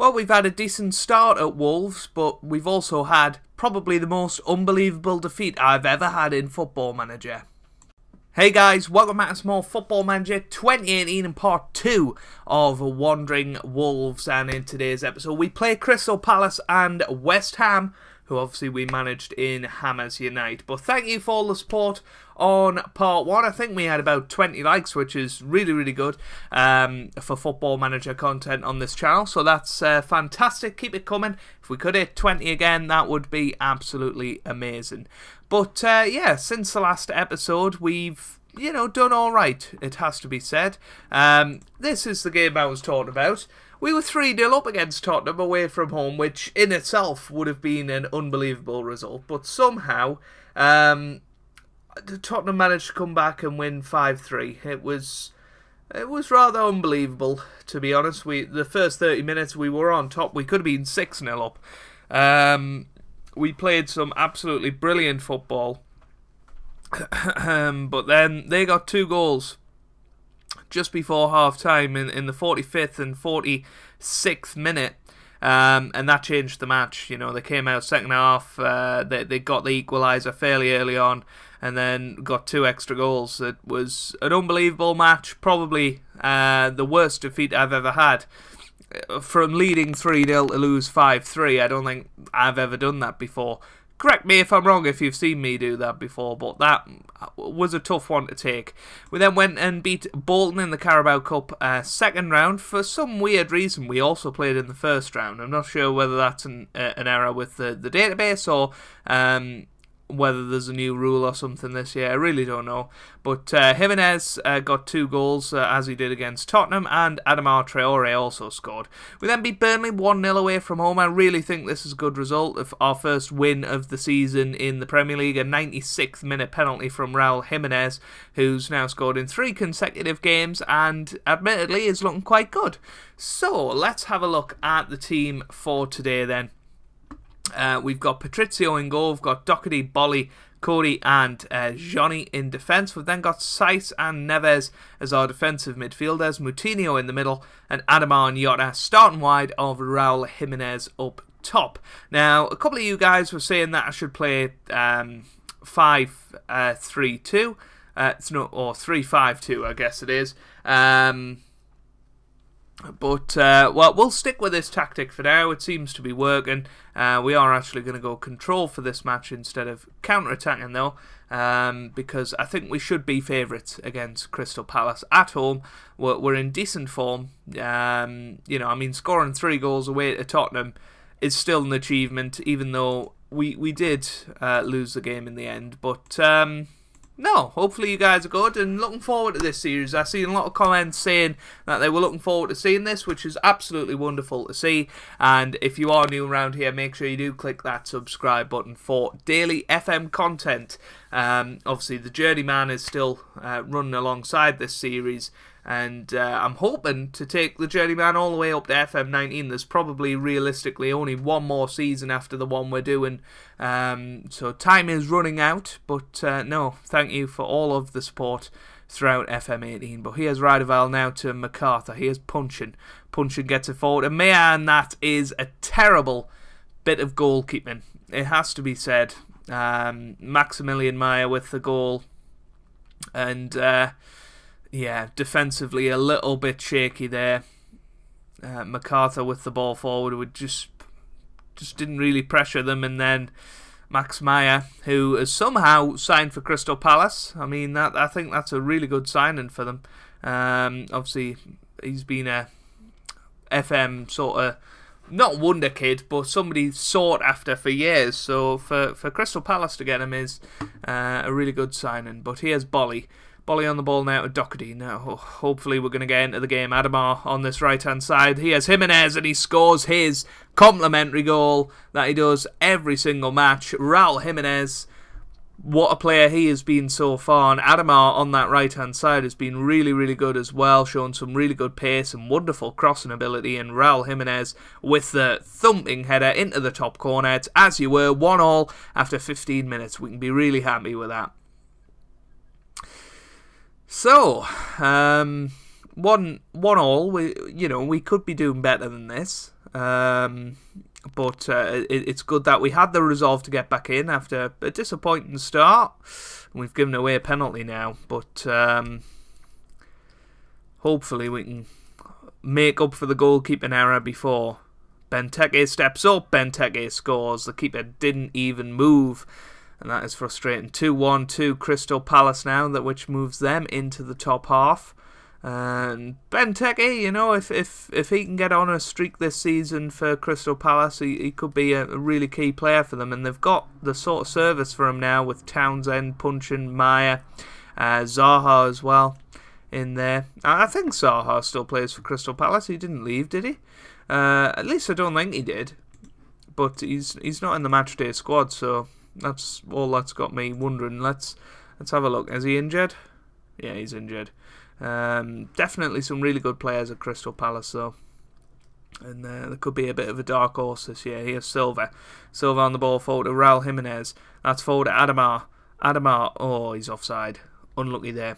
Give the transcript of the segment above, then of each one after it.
Well, we've had a decent start at Wolves, but we've also had probably the most unbelievable defeat I've ever had in Football Manager. Hey guys, welcome back to Small Football Manager 2018 and part 2 of Wandering Wolves, and in today's episode we play Crystal Palace and West Ham, who obviously we managed in Hammers Unite. But thank you for all the support on part 1. I think we had about 20 likes, which is really good for Football Manager content on this channel, so that's fantastic. Keep it coming. If we could hit 20 again, that would be absolutely amazing. But yeah, since the last episode, we've, done alright, it has to be said. This is the game I was talking about. We were 3-0 up against Tottenham away from home, which in itself would have been an unbelievable result. But somehow, Tottenham managed to come back and win 5-3. It was rather unbelievable, to be honest. The first 30 minutes we were on top. We could have been 6-0 up. We played some absolutely brilliant football. But then they got 2 goals just before half-time in the 45th and 46th minute. And that changed the match. They came out second half, they got the equaliser fairly early on, and then got 2 extra goals. It was an unbelievable match, probably the worst defeat I've ever had. From leading 3-0 to lose 5-3, I don't think I've ever done that before. Correct me if I'm wrong if you've seen me do that before, but that was a tough one to take. We then went and beat Bolton in the Carabao Cup second round. For some weird reason, we also played in the first round. I'm not sure whether that's an error with the database or whether there's a new rule or something this year. I really don't know. But Jiminez got 2 goals as he did against Tottenham, and Adama Traore also scored. We then beat Burnley 1-0 away from home. I really think this is a good result of our first win of the season in the Premier League. A 96th minute penalty from Raul Jiminez, who's now scored in 3 consecutive games and admittedly is looking quite good. So let's have a look at the team for today then. We've got Patricio in goal, we've got Doherty, Bolly, Cody and Johnny in defence. We've then got Saiss and Neves as our defensive midfielders, Moutinho in the middle, and Adama and Jota starting wide of Raul Jiminez up top. Now, a couple of you guys were saying that I should play 5-3-2, or 3-5-2 I guess it is. But, well, we'll stick with this tactic for now. It seems to be working. We are actually going to go control for this match instead of counter-attacking, though, because I think we should be favourites against Crystal Palace at home. We're in decent form. Scoring 3 goals away to Tottenham is still an achievement, even though we did lose the game in the end. But no, hopefully you guys are good and looking forward to this series. I've seen a lot of comments saying that they were looking forward to seeing this, which is absolutely wonderful to see. And if you are new around here, make sure you do click that subscribe button for daily FM content. Obviously, the Journeyman is still running alongside this series, and I'm hoping to take the Journeyman all the way up to FM18. There's probably realistically only one more season after the one we're doing, so time is running out. But no, thank you for all of the support throughout FM18. But here's Raul now to MacArthur. Here's punching gets it forward, and man, that is a terrible bit of goalkeeping, it has to be said. Maximilian Meyer with the goal, and yeah, defensively a little bit shaky there. MacArthur with the ball forward would just didn't really pressure them, and then Max Meyer, who has somehow signed for Crystal Palace. I mean, I think that's a really good signing for them. Obviously, he's been a FM sort of, not wonder kid, but somebody sought after for years. So for Crystal Palace to get him is a really good signing. But here's Bolly on the ball now to Doherty. Now, hopefully we're going to get into the game. Adama on this right-hand side. He has Jiminez and he scores his complimentary goal that he does every single match. Raul Jiminez, what a player he has been so far. And Adama on that right-hand side has been really good as well, showing some really good pace and wonderful crossing ability. And Raul Jiminez with the thumping header into the top corner. It's as you were, 1-1 after 15 minutes. We can be really happy with that. So, 1-1. We could be doing better than this. But it's good that we had the resolve to get back in after a disappointing start. We've given away a penalty now, but hopefully we can make up for the goalkeeping error before Benteke steps up. Benteke scores. The keeper didn't even move, and that is frustrating. 2-1 to Crystal Palace now, which moves them into the top half. And Benteke, if he can get on a streak this season for Crystal Palace, he could be a really key player for them. And they've got the sort of service for him now with Townsend, Punchin, Maya, Zaha as well in there. I think Zaha still plays for Crystal Palace. He didn't leave, did he? At least I don't think he did. But he's not in the matchday squad, so that's all that's got me wondering. Let's have a look. Is he injured? Yeah, he's injured. Definitely some really good players at Crystal Palace, though. And there could be a bit of a dark horse this year. Here's Silva. Silva on the ball forward to Raul Jiminez. That's forward to Adamar. Adamar, oh, he's offside. Unlucky there.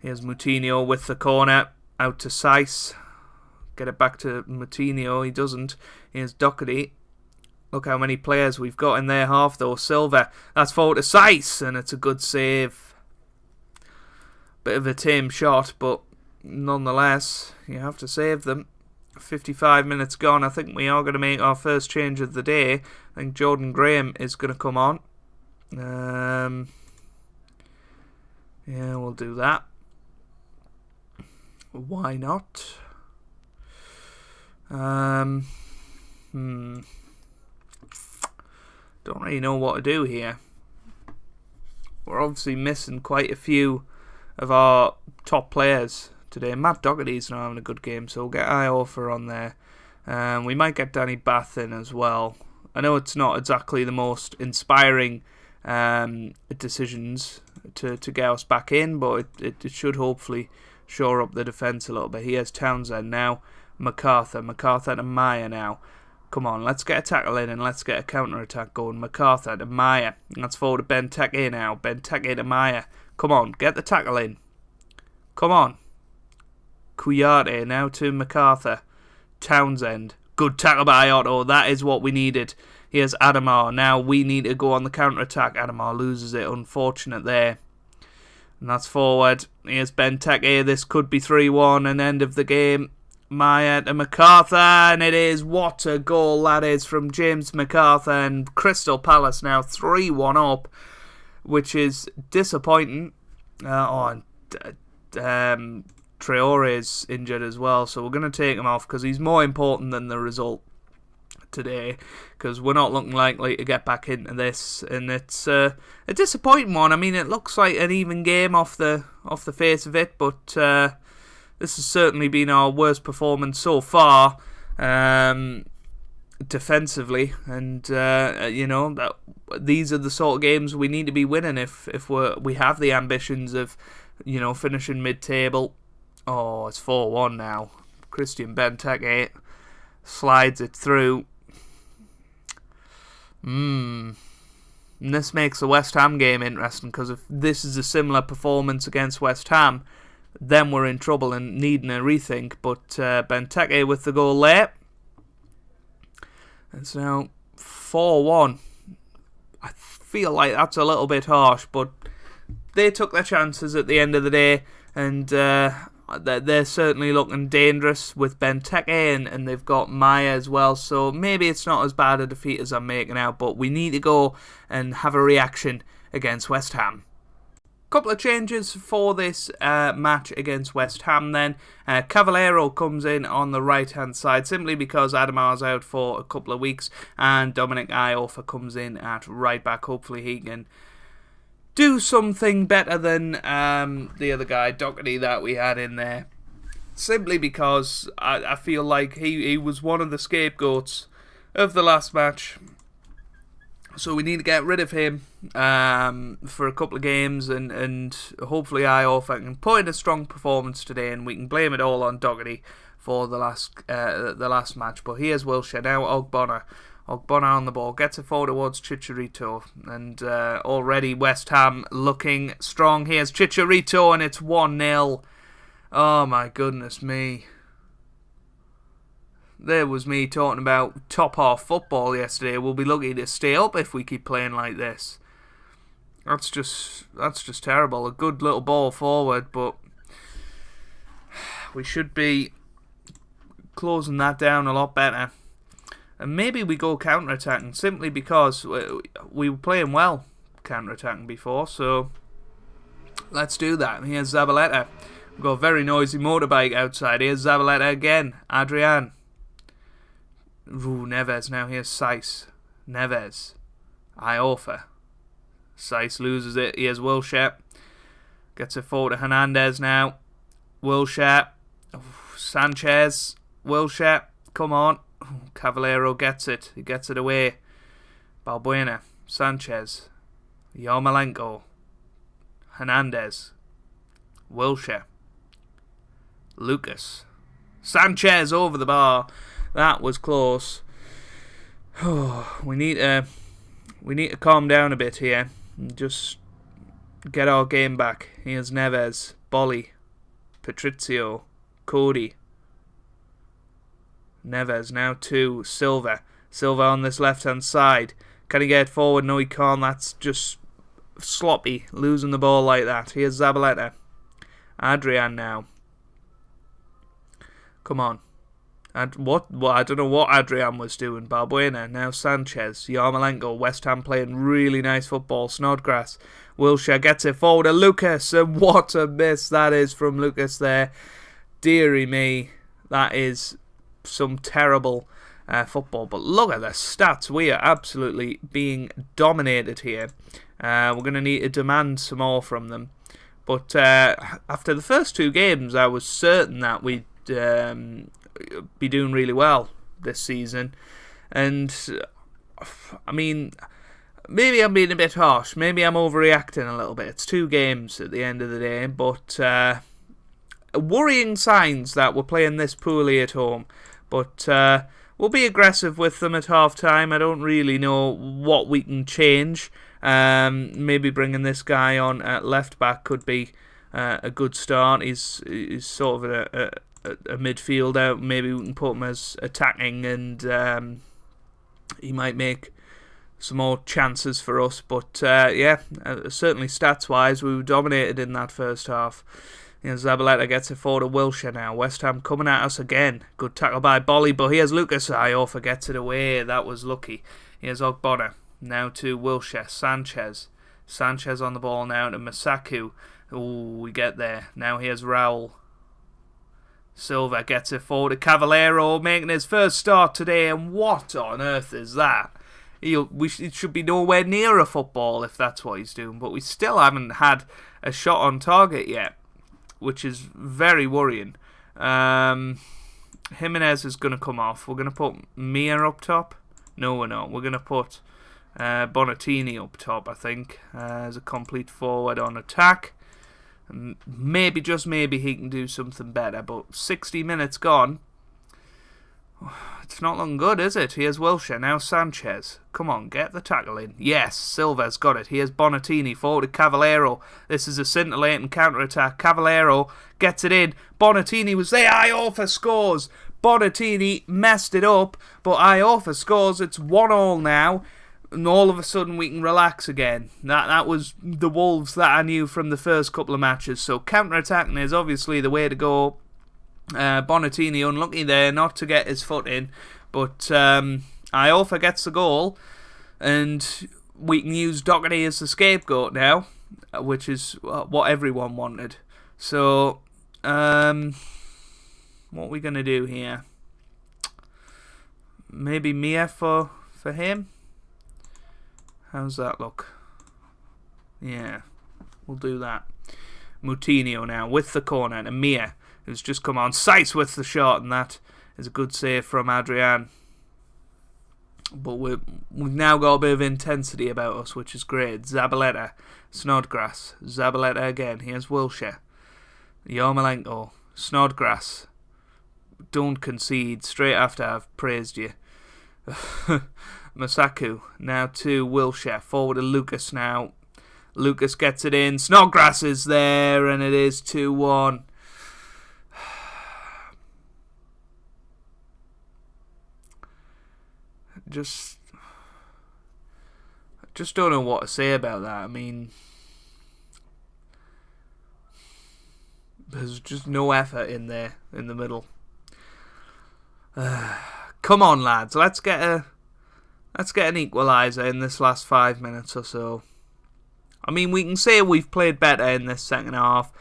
Here's Moutinho with the corner. Out to Saiss. Get it back to Moutinho. He doesn't. Here's Doherty. Look how many players we've got in their half, though. Silva. That's forward to Saiss, and it's a good save. Bit of a tame shot, but nonetheless, you have to save them. 55 minutes gone. I think we are going to make our first change of the day. I think Jordan Graham is going to come on. Yeah, we'll do that. Why not? Don't really know what to do here. We're obviously missing quite a few of our top players today. Matt Doherty's not having a good game, so we'll get Iorfa on there. We might get Danny Bath in as well. I know it's not exactly the most inspiring decisions to get us back in, but it should hopefully shore up the defence a little bit. Here's Townsend now. MacArthur to Maya now. Come on, let's get a tackle in and let's get a counter-attack going. MacArthur to Maya. Let's forward to Benteke now. Benteke to Maya. Come on, get the tackle in. Come on. Kuyate now to MacArthur. Townsend. Good tackle by Otto. That is what we needed. Here's Adamar. Now we need to go on the counter-attack. Adamar loses it. Unfortunate there. And that's forward. Here's Benteke. This could be 3-1 and end of the game. Maya to MacArthur, and it is. What a goal that is from James MacArthur, and Crystal Palace now 3-1 up, which is disappointing. Traore is injured as well, so we're going to take him off because he's more important than the result today, because we're not looking likely to get back into this, and it's a disappointing one. I mean, it looks like an even game off the face of it, but this has certainly been our worst performance so far, defensively, and that these are the sort of games we need to be winning if we have the ambitions of finishing mid-table. Oh, it's 4-1 now. Christian Benteke slides it through. And this makes the West Ham game interesting, because if this is a similar performance against West Ham, then we're in trouble and needing a rethink. But Benteke with the goal there. It's now 4-1. I feel like that's a little bit harsh, but they took their chances at the end of the day, and they're certainly looking dangerous with Benteke, and they've got Maya as well, so maybe it's not as bad a defeat as I'm making out, but we need to go and have a reaction against West Ham. Couple of changes for this match against West Ham then. Cavallero comes in on the right hand side simply because Adamar's out for a couple of weeks, and Dominic Iorfa comes in at right back. Hopefully he can do something better than the other guy, Doherty, that we had in there. Simply because I feel like he was one of the scapegoats of the last match. So we need to get rid of him for a couple of games, and hopefully Iorfa can put in a strong performance today, and we can blame it all on Doherty for the last match. But here's Wilshere now. Ogbonna on the ball, gets it forward towards Chicharito, and already West Ham looking strong. Here's Chicharito, and it's 1-0. Oh my goodness me. There was me talking about top half football yesterday. We'll be lucky to stay up if we keep playing like this. That's just terrible. A good little ball forward, but we should be closing that down a lot better. And maybe we go counter-attacking simply because we were playing well counter-attacking before. So let's do that. Here's Zabaleta. We've got a very noisy motorbike outside. Here's Zabaleta again. Adrian. Ooh, Neves. Now here's Saiss. Neves. Iofa. Saiss loses it. Here's Wilshere. Gets it forward to Hernandez now. Wilshere. Sanchez. Wilshere. Come on. Cavallero gets it. He gets it away. Balbuena. Sanchez. Yarmolenko. Hernandez. Wilshere. Lucas. Sanchez over the bar. That was close. Oh, we need to calm down a bit here and just get our game back. Here's Neves, Bolly, Patricio, Cody. Neves now to Silva. Silva on this left-hand side. Can he get forward? No, he can't. That's just sloppy, losing the ball like that. Here's Zabaleta. Adrian now. Come on. And what I don't know what Adrian was doing. Balbuena, now Sanchez, Yarmolenko, West Ham playing really nice football. Snodgrass, Wilshere gets it forward to Lucas, and what a miss that is from Lucas there. Dearie me, that is some terrible football. But look at the stats, we are absolutely being dominated here. We're going to need to demand some more from them. But after the first two games, I was certain that we'd be doing really well this season, and I mean, maybe I'm being a bit harsh, maybe I'm overreacting a little bit. It's 2 games at the end of the day, but worrying signs that we're playing this poorly at home. But we'll be aggressive with them at half time. I don't really know what we can change. Maybe bringing this guy on at left back could be a good start. He's sort of a midfielder. Maybe we can put him as attacking, and he might make some more chances for us. But certainly stats wise, we were dominated in that first half. Zabaleta gets it forward to Wilshere now. West Ham coming at us again. Good tackle by Bolly, but here's Lucas. Iofa gets it away. That was lucky. Here's Ogbonna. Now to Wilshere. Sanchez on the ball now to Masaku. Ooh, we get there. Now here's Raul. Silva gets it forward to Cavallero, making his first start today, and what on earth is that? It should be nowhere near a football if that's what he's doing, but we still haven't had a shot on target yet, which is very worrying. Jiminez is going to come off. We're going to put Mia up top. No, we're not. We're going to put Bonatini up top, I think, as a complete forward on attack. Maybe, just maybe, he can do something better. But 60 minutes gone. It's not looking good, is it? Here's Wilshere. Now Sanchez. Come on, get the tackle in. Yes, Silva's got it. Here's Bonatini forward to Cavallero. This is a scintillating counter-attack. Cavallero gets it in. Bonatini was there. Iofa scores. Bonatini messed it up, but Iofa scores. It's 1-1 now. And all of a sudden we can relax again. That was the Wolves that I knew from the first couple of matches. So counter-attacking is obviously the way to go. Bonatini unlucky there not to get his foot in. But Iofa gets the goal. And we can use Doherty as the scapegoat now, which is what everyone wanted. So what are we going to do here? Maybe Mia for him? How's that look? Yeah, we'll do that. Moutinho now with the corner, and Mia, who's just come on. Saiss with the shot, and that is a good save from Adrian. But we've now got a bit of intensity about us, which is great. Zabaleta, Snodgrass, Zabaleta again. Here's Wilshere. Yarmolenko, Snodgrass. Don't concede straight after I've praised you. Masaku now to Wilshere, forward to Lucas now. Lucas gets it in. Snodgrass is there, and it is 2-1. just don't know what to say about that. I mean, there's just no effort in there in the middle. Come on, lads, let's get an equaliser in this last 5 minutes or so. I mean, we can say we've played better in this second half.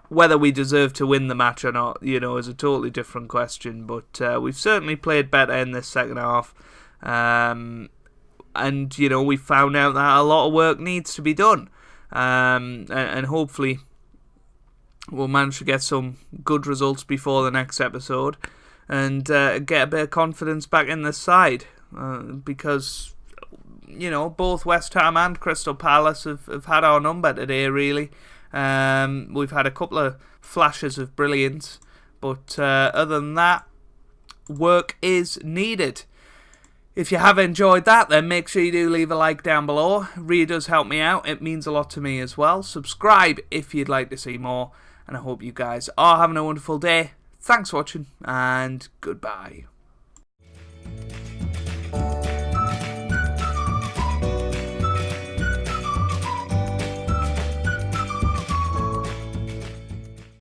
Whether we deserve to win the match or not, is a totally different question. But we've certainly played better in this second half. And, we found out that a lot of work needs to be done. And hopefully we'll manage to get some good results before the next episode. And get a bit of confidence back in this side. Because, both West Ham and Crystal Palace have had our number today, really. We've had a couple of flashes of brilliance, but other than that, work is needed. If you have enjoyed that, then make sure you do leave a like down below. It really does help me out. It means a lot to me as well. Subscribe if you'd like to see more, and I hope you guys are having a wonderful day. Thanks for watching, and goodbye.